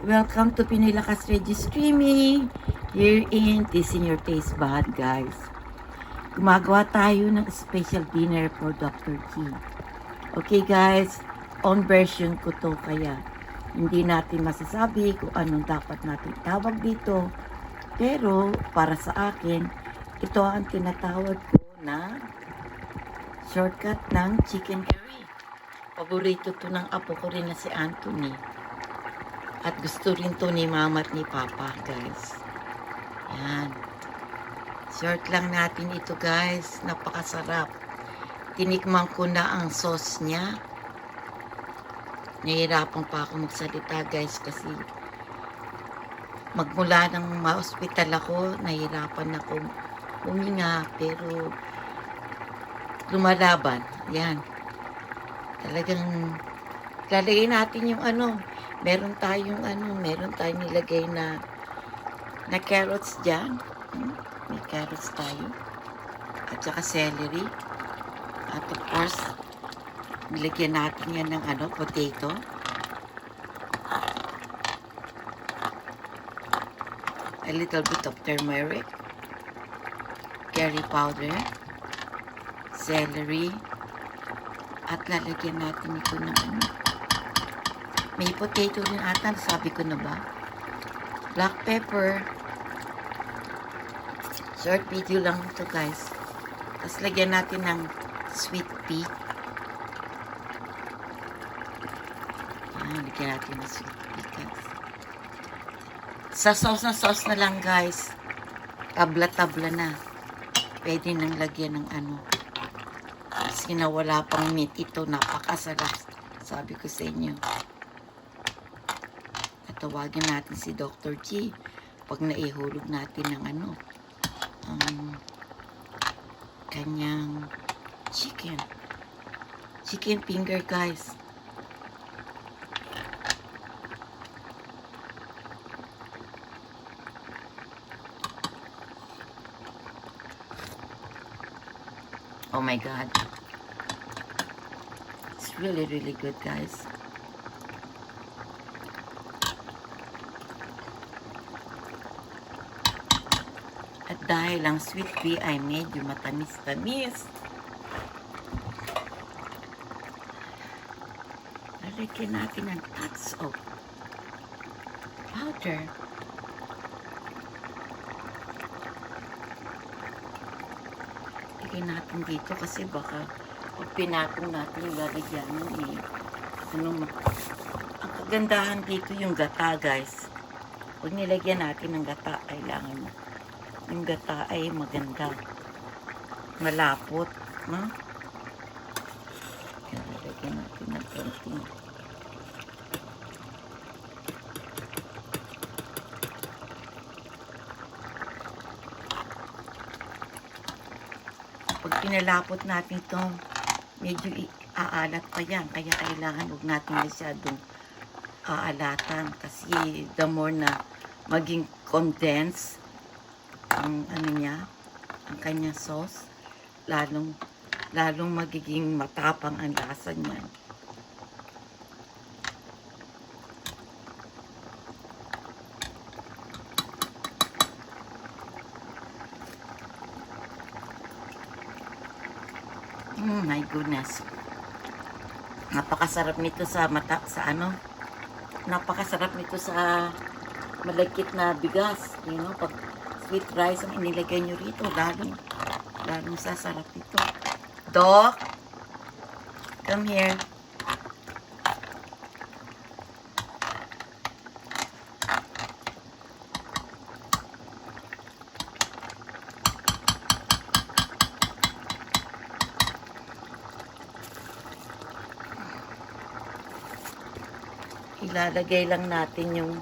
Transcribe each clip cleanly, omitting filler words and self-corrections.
Welcome to Pinoy Lakas Radio Streaming. Here in Tasting Your Taste Bud, guys. Gumagawa tayo ng special dinner for Dr. G. Okay, guys. On version ko to, kaya hindi natin masasabi kung anong dapat natin tawag dito. Pero, para sa akin, ito ang tinatawag ko na shortcut ng chicken curry. Paborito to ng apo ko rin na si Anthony. At gusto rin to ni mama at ni papa, guys. Yan. Short lang natin ito, guys. Napakasarap. Tinikman ko na ang sauce niya. Nahihirapan pa ako magsalita, guys, kasi magmula ng ma-hospital ako, nahihirapan ako huminga, pero lumalaban. Yan. Talagang lalagay natin yung meron tayong nilagay na carrots dyan. May carrots tayo. At saka celery. At of course, nilagyan natin yan ng potato. A little bit of turmeric. Curry powder. Celery. At lalagyan natin ito ng may potato rin ata, sabi ko na ba? Black pepper. Short video lang ito, guys. Tapos lagyan natin ng sweet pea. Lagyan natin ng sweet pea, guys. Sa sauce na lang, guys. Tabla-tabla na. Pwede nang lagyan ng Kasi na wala pang meat ito. Napakasarap. Sabi ko sa inyo. Tawagin natin si Dr. G pag naihulog natin ng kanyang chicken finger, guys. Oh my God, it's really good, guys. At dahil ang sweet pea ay medyo matamis-tamis, lalagyan natin ng touch of powder. Lagyan natin dito kasi baka pag pinatong natin yung lalagyanan ang kagandahan dito yung gata, guys. Pag nilagyan natin ng gata, kailangan yung gata ay maganda, malapot, no? Lagyan natin ng konting pag pinalapot natin ito, medyo aalat pa yan, kaya kailangan huwag natin masyadong aalatan, kasi the more na maging condensed ang ang kanyang sauce, lalong magiging matapang ang lasa niyan. My goodness. Napakasarap nito napakasarap nito sa malagkit na bigas, pag sweet rice ang inilagay nyo rito, lalong sasarap ito. Doc, come here. Ilalagay lang natin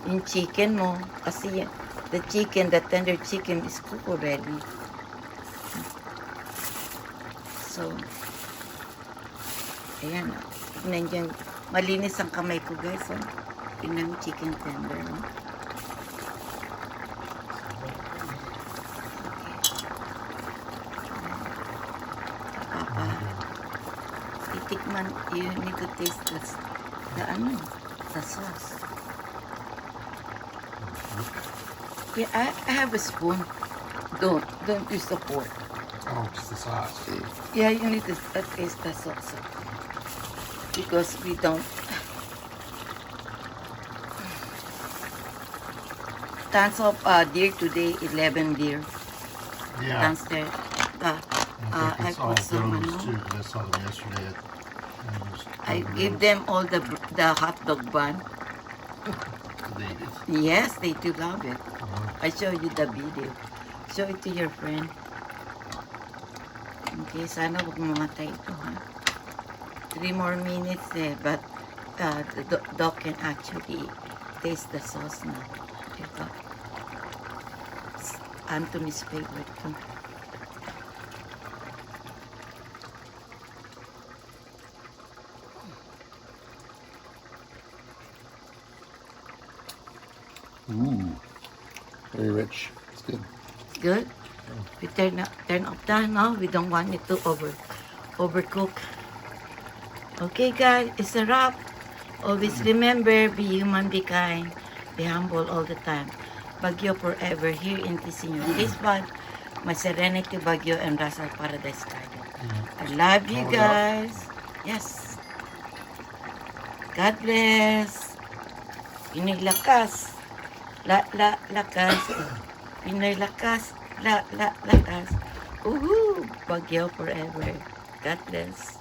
yung chicken mo, kasi the tender chicken is cooked already. So, ayan. Tignan dyan. Malinis ang kamay ko, guys. Tignan yung chicken tender, no? Papa, titikman, you need to taste the sauce. Yeah, I have a spoon. Don't use the fork. Oh, just the sauce. Yeah, you need to taste the sauce. Because we don't. Tons of deer today, 11 deer. Yeah. Downstairs. I think I it's all put some, donuts too, because I saw them yesterday at I give them all the hot dog bun. They eat it. Yes, they do love it. Uh-huh. I show you the video. Show it to your friend. Okay, sana huwag mamatay ito, ha? 3 more minutes but the dog can actually taste the sauce na. Ito. Anthony's favorite too. Ooh. Very rich. It's good. Good? We turn off that now. We don't want it to overcook. Okay guys, it's a wrap. Always remember, be human, be kind, be humble all the time. Baguio forever here in Tisinyo. This one, my Serenity Baguio and Russell Paradise Garden. I love you guys. Yes. God bless. Pinoy lakas. Lakas. Pinoy lakas. Lakas. Baguio forever. God bless.